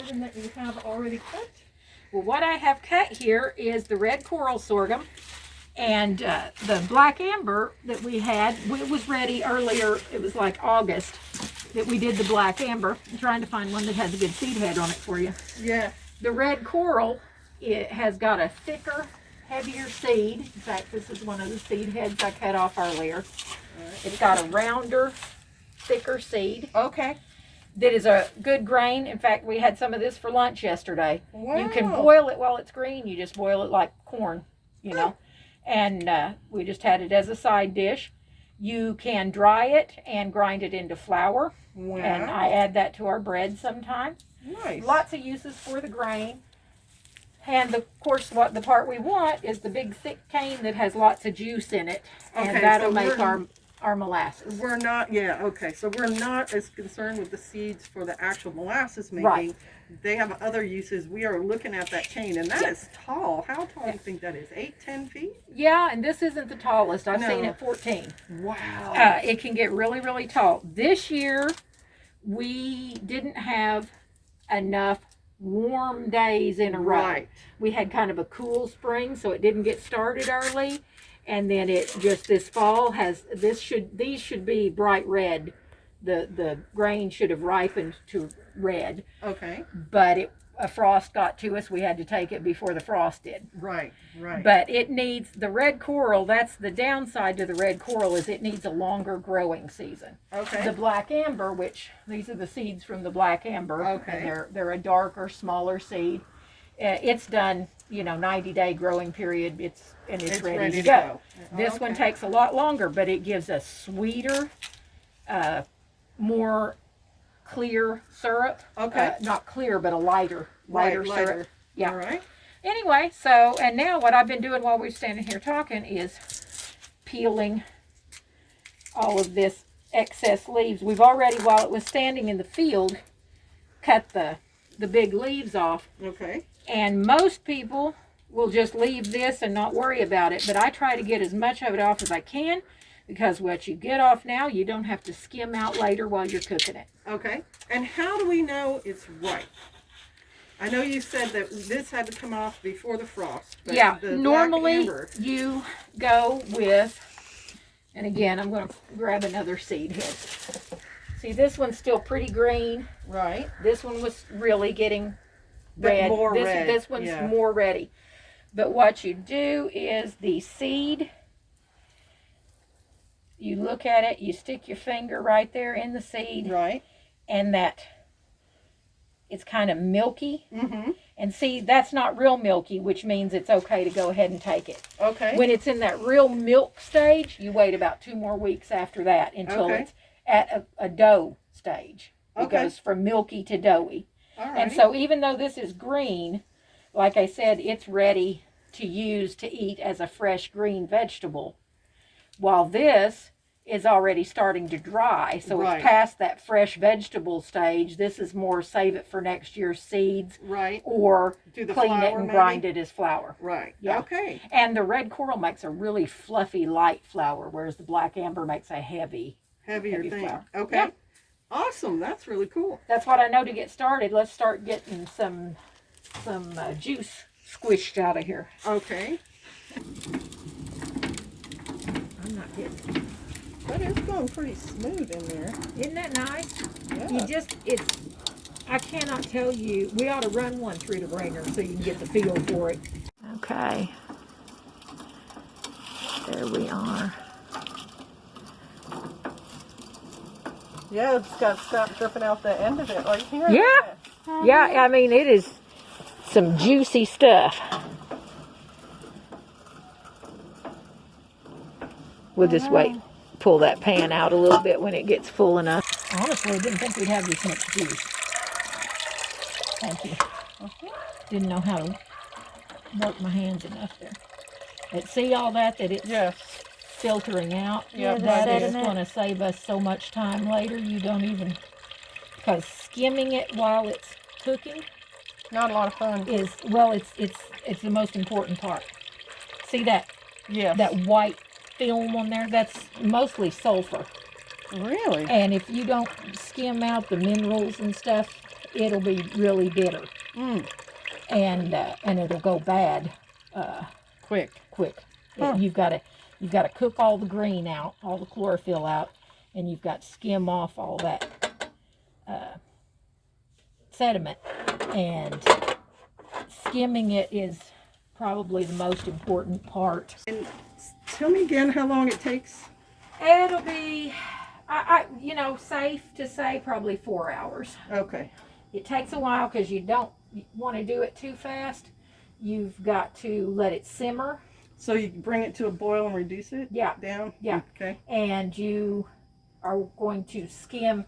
sorghum that you have already cut? Well, what I have cut here is the red coral sorghum, and the black amber that we had. It was ready earlier. It was like August that we did the black amber. I'm trying to find one that has a good seed head on it for you. Yeah. The red coral, it has got a thicker, heavier seed. In fact, this is one of the seed heads I cut off earlier. Right. It's got a rounder, thicker seed. Okay. That is a good grain. In fact, we had some of this for lunch yesterday. Wow. You can boil it while it's green. You just boil it like corn, you know. And we just had it as a side dish. You can dry it and grind it into flour. Wow. And I add that to our bread sometimes. Nice. Lots of uses for the grain. And of course, what the part we want is the big thick cane that has lots of juice in it. And Okay, that'll so make our molasses. We're not, yeah, okay. So we're not as concerned with the seeds for the actual molasses making. Right. They have other uses. We are looking at that cane, and that is tall. How tall do you think that is? 8, 10 feet? Yeah, and this isn't the tallest. I've No. seen it 14. Wow. It can get really, really tall. This year, we didn't have enough warm days in a row. Right. We had kind of a cool spring, so it didn't get started early. And then it just this fall has these should be bright red. The grain should have ripened to red. Okay. But a frost got to us. We had to take it before the frost did. Right, right. But it needs the red coral. That's the downside to the red coral, is it needs a longer growing season. Okay. The black amber, which these are the seeds from the black amber. Okay. And they're a darker, smaller seed. It's done, 90-day growing period. It's ready to go. This one takes a lot longer, but it gives a sweeter, more clear syrup. Okay. Not clear, but a lighter syrup. Yeah. All right. Anyway, and now what I've been doing while we're standing here talking is peeling all of this excess leaves. We've already, while it was standing in the field, cut the big leaves off. Okay. And most people will just leave this and not worry about it. But I try to get as much of it off as I can, because what you get off now, you don't have to skim out later while you're cooking it. Okay. And how do we know it's ripe? I know you said that this had to come off before the frost. But Yeah, the normally black amber, you go with, and again, I'm going to grab another seed head. See, this one's still pretty green. right. This one was really getting red. More red. This one's yeah. more ready. But what you do is the seed, you look at it, you stick your finger right there in the seed, Right. and it's kind of milky. Mm-hmm. And see, that's not real milky, which means it's okay to go ahead and take it. Okay. When it's in that real milk stage, you wait about 2 more weeks after that until Okay. it's at a dough stage. It Okay. goes from milky to doughy. All right. And so even though this is green, like I said, it's ready to use to eat as a fresh green vegetable. While this is already starting to dry, so Right. it's past that fresh vegetable stage. This is more save it for next year's seeds, Right. or Do the clean it flour, and maybe? grind it as flour. Right. Yeah. Okay. And the red coral makes a really fluffy, light flour, whereas the black amber makes a heavy Heavier heavy thing. flour. Okay. Yeah. Awesome. That's really cool. That's what I know to get started. Let's start getting some juice squished out of here. Okay. I'm not getting. But it's going pretty smooth in there. Isn't that nice? Yeah. I cannot tell you. We ought to run one through the ringer so you can get the feel for it. Okay. There we are. Yeah, it's got stuff dripping out the end of it. Are you hearing Yeah. that? Yeah, I mean, it is some juicy stuff. We'll just wait, pull that pan out a little bit when it gets full enough. Honestly, I didn't think we'd have this much juice. Thank you. Didn't know how to work my hands enough there. But see all that it's Yes. filtering out? Yeah, That right. is going to save us so much time later. You don't even, because skimming it while it's cooking Not a lot of fun. is, well, it's the most important part. See that Yes. that white film on there? That's mostly sulfur. Really? And if you don't skim out the minerals and stuff, it'll be really bitter. Mm. And it'll go bad Quick. Huh. You've got to cook all the green out, all the chlorophyll out, and you've got to skim off all that sediment. And skimming it is probably the most important part. And tell me again how long it takes. It'll be, safe to say probably 4 hours. Okay. It takes a while because you don't want to do it too fast. You've got to let it simmer. So you bring it to a boil and reduce it? Yeah. Down? Yeah. Okay. And you are going to skim.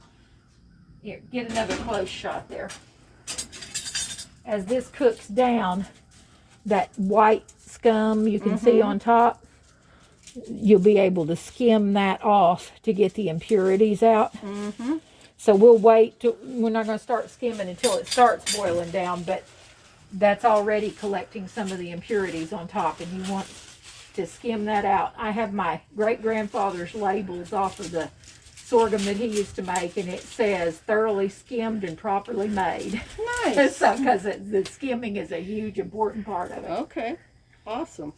Here, get another close shot there. As this cooks down, that white scum you can see on top, you'll be able to skim that off to get the impurities out. Mm-hmm. So we'll wait. We're not going to start skimming until it starts boiling down, but that's already collecting some of the impurities on top, and you want to skim that out. I have my great-grandfather's labels off of the sorghum that he used to make, and it says thoroughly skimmed and properly made. Nice. Because the skimming is a huge important part of it. Okay. Awesome.